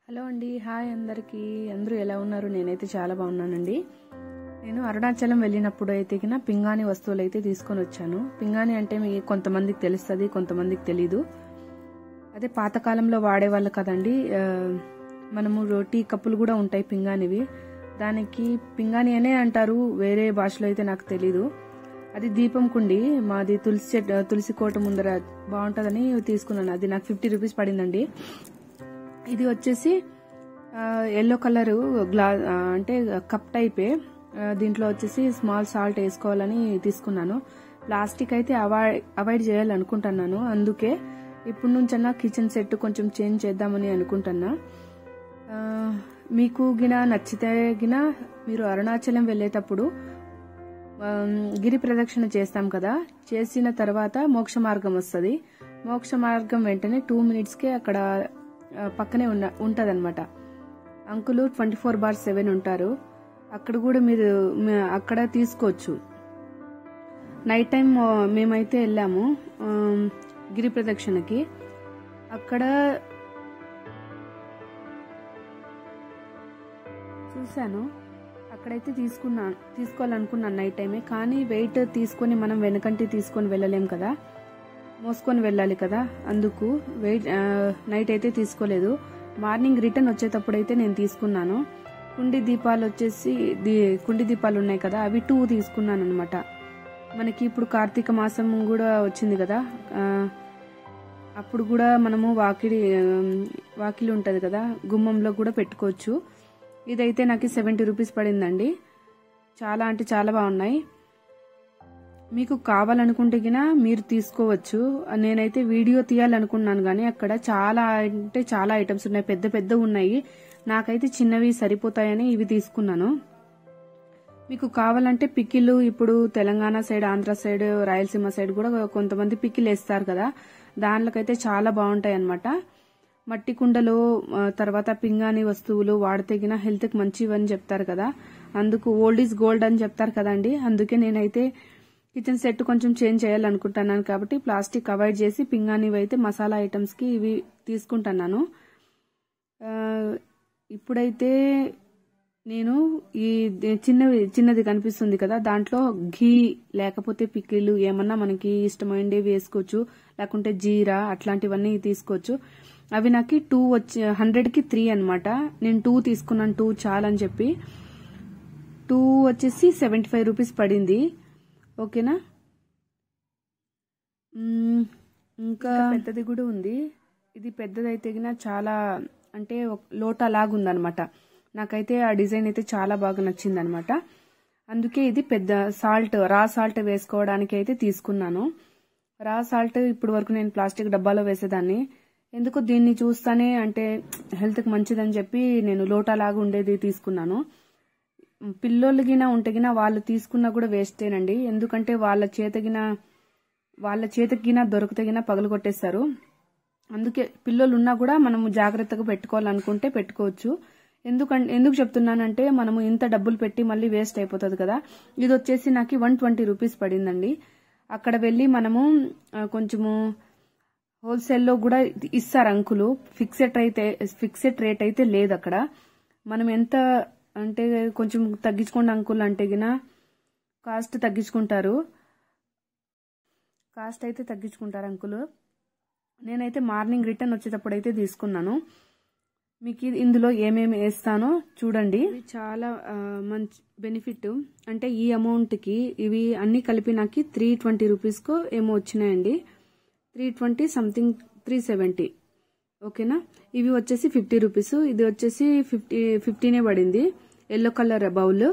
Hello అండి, hi అందరికీ. అందరూ ఎలా ఉన్నారు? నేనైతే చాలా బాగున్నానండి. నేను అరుణాచలం వెళ్ళినప్పుడు అయితే పింగాణి వస్తువులు అయితే తీసుకొని వచ్చాను. పింగాణి అంటే మీకు కొంతమందికి తెలుస్తుంది, కొంతమందికి తెలీదు. అదే పాతకాలంలో వాడేవాళ్ళు కదండి. మనము టీ కప్పులు కూడా ఉంటాయి పింగాణివి. దానికి పింగాణి అనే అంటారు, వేరే భాషలో అయితే నాకు తెలీదు. అది దీపం కుండి, మాది తులసి కోట ముందర బాగుంటుందని తీసుకున్నాను. అది నాకు 50 రూపీస్ పడిందండి. ఇది వచ్చేసి ఎల్లో కలర్ అంటే కప్ టైపే. దీంట్లో వచ్చేసి స్మాల్ సాల్ట్ వేసుకోవాలని తీసుకున్నాను. ప్లాస్టిక్ అయితే అవాయిడ్ చేయాలనుకుంటున్నాను. అందుకే ఇప్పుడు నుంచన్నా కిచెన్ సెట్ కొంచెం చేంజ్ చేద్దామని అనుకుంటున్నా. మీకు నచ్చితే మీరు అరుణాచలం వెళ్ళేటప్పుడు గిరి ప్రదక్షిణ చేస్తాం కదా, చేసిన తర్వాత మోక్ష మార్గం వస్తుంది. మోక్ష మార్గం వెంటనే 2 minutesకే అక్కడ పక్కనే ఉంటదన్నమాట. అంకులు 24/7 ఉంటారు. అక్కడ కూడా మీరు అక్కడ తీసుకోవచ్చు. నైట్ టైం మేమైతే వెళ్ళాము గిరి ప్రదక్షిణకి. అక్కడ చూశాను, అక్కడైతే తీసుకోవాలనుకున్నాను నైట్ టైమే. కానీ వెయిట్ తీసుకొని మనం వెనకంటి తీసుకొని వెళ్ళలేం కదా, మోసుకొని వెళ్ళాలి కదా. అందుకు నైట్ అయితే తీసుకోలేదు. మార్నింగ్ రిటర్న్ వచ్చేటప్పుడు అయితే నేను తీసుకున్నాను. కుండి దీపాలు ఉన్నాయి కదా, అవి 2 తీసుకున్నాను అనమాట. మనకి ఇప్పుడు కార్తీక మాసం కూడా వచ్చింది కదా, అప్పుడు కూడా మనము వాకిలి ఉంటది కదా, గుమ్మంలో కూడా పెట్టుకోవచ్చు. ఇదైతే నాకు 70 రూపీస్ పడిందండి. చాలా అంటే చాలా బాగున్నాయి. మీకు కావాలనుకుంటే మీరు తీసుకోవచ్చు. నేనైతే వీడియో తీయాలనుకున్నాను కానీ అక్కడ చాలా అంటే చాలా ఐటమ్స్ ఉన్నాయి, పెద్ద పెద్ద ఉన్నాయి. నాకైతే చిన్నవి సరిపోతాయని ఇవి తీసుకున్నాను. మీకు కావాలంటే పికిలు, ఇప్పుడు Telangana side, Andhra side, Rayalaseema side కూడా కొంతమంది పికిలు వేస్తారు కదా, దాంట్లోకైతే చాలా బాగుంటాయి అన్నమాట. మట్టి కుండలో తర్వాత పింగాణి వస్తువులు వాడితే హెల్త్ కి మంచివని చెప్తారు కదా, అందుకు ఓల్డ్ ఈజ్ గోల్డ్ అని చెప్తారు కదండి. అందుకే నేనైతే కిచెన్ సెట్ కొంచెం చేంజ్ చేయాలనుకుంటున్నాను. కాబట్టి ప్లాస్టిక్ అవాయిడ్ చేసి పింగాణివి అయితే మసాలా ఐటమ్స్ కి ఇవి తీసుకుంటున్నాను. ఇప్పుడైతే నేను ఈ చిన్నది కనిపిస్తుంది కదా, దాంట్లో ఘీ లేకపోతే పికిలు ఏమన్నా మనకి ఇష్టమైనవి వేసుకోవచ్చు, లేకుంటే జీరా అట్లాంటివన్నీ తీసుకోవచ్చు. అవి నాకు 2 వచ్చి 100కి 3 అనమాట. నేను 2 తీసుకున్నాను, 2 చాలని చెప్పి. 2 వచ్చేసి 75 రూపీస్ పడింది. ఓకేనా. ఇంకా పెద్దది కూడా ఉంది. ఇది పెద్దదైతే చాలా అంటే లోటా లాగుందనమాట. నాకైతే ఆ డిజైన్ అయితే చాలా బాగా నచ్చింది అనమాట. అందుకే ఇది పెద్ద రా సాల్ట్ వేసుకోవడానికి అయితే తీసుకున్నాను. రా సాల్ట్ ఇప్పుడు వరకు నేను ప్లాస్టిక్ డబ్బాలో వేసేదాన్ని. ఎందుకు దీన్ని చూస్తానే అంటే హెల్త్ కి మంచిదని చెప్పి నేను లోటా లాగా ఉండేది తీసుకున్నాను. పిల్లోళ్ళు ఉంటే వాళ్ళు తీసుకున్నా కూడా వేస్టేనండి. ఎందుకంటే వాళ్ళ చేతికి దొరికితే పగలు కొట్టేస్తారు. అందుకే పిల్లోళ్ళు ఉన్నా కూడా మనము జాగ్రత్తగా పెట్టుకోవాలనుకుంటే పెట్టుకోవచ్చు. ఎందుకు చెప్తున్నానంటే మనము ఇంత డబ్బులు పెట్టి మళ్ళీ వేస్ట్ అయిపోతుంది కదా. ఇది వచ్చేసి నాకు 120 రూపీస్ పడిందండి. అక్కడ వెళ్ళి మనము కొంచెము హోల్సేల్లో కూడా ఇస్తారు అంకులు. ఫిక్సెడ్ రేట్ అయితే లేదు అక్కడ. మనం ఎంత అంటే కొంచెం తగ్గించుకోండి అంకుల్ అంటే కాస్ట్ అయితే తగ్గించుకుంటారు అంకులు. నేనైతే మార్నింగ్ రిటర్న్ వచ్చేటప్పుడు అయితే తీసుకున్నాను. మీకు ఇందులో ఏమేమి వేస్తానో చూడండి. చాలా మంచి బెనిఫిట్. అంటే ఈ అమౌంట్కి ఇవి అన్ని కలిపి నాకు 320 రూపీస్కో ఏమో వచ్చినాయండి. 320 సంథింగ్ 370. ఓకేనా. ఇవి వచ్చేసి 50 రూపీస్. ఇది వచ్చేసి 15 పడింది, ఎల్లో కలర్ బౌల్.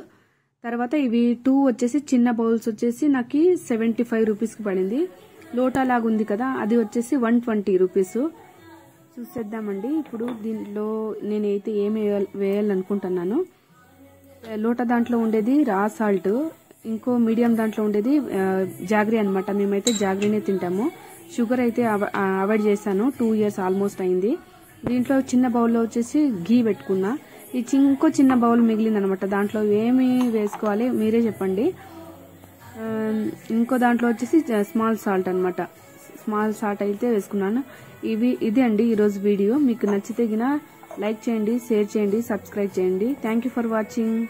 తర్వాత ఇవి 2 వచ్చేసి చిన్న బౌల్స్ వచ్చేసి నాకు 75 రూపీస్కి పడింది. లోటా లాగుంది కదా, అది వచ్చేసి 120 రూపీస్. చూసేద్దామండి ఇప్పుడు దీంట్లో నేనైతే ఏమి వేయాలనుకుంటున్నాను. లోటా దాంట్లో ఉండేది రా సాల్ట్, ఇంకో మీడియం దాంట్లో ఉండేది జాగ్రీ అనమాట. మేమైతే జాగ్రీనే తింటాము. షుగర్ అయితే అవాయిడ్ చేశాను. 2 years ఆల్మోస్ట్ అయింది. దీంట్లో చిన్న బౌల్లో వచ్చేసి ఘీ పెట్టుకున్నా. ఇంకో చిన్న బౌల్ మిగిలిందనమాట. దాంట్లో ఏమి వేసుకోవాలి మీరే చెప్పండి. ఇంకో దాంట్లో వచ్చేసి స్మాల్ సాల్ట్ అనమాట. స్మాల్ సాల్ట్ అయితే వేసుకున్నాను. ఇది అండి ఈరోజు వీడియో. మీకు నచ్చితే లైక్ చేయండి, షేర్ చేయండి, సబ్స్క్రైబ్ చేయండి. Thank you for watching.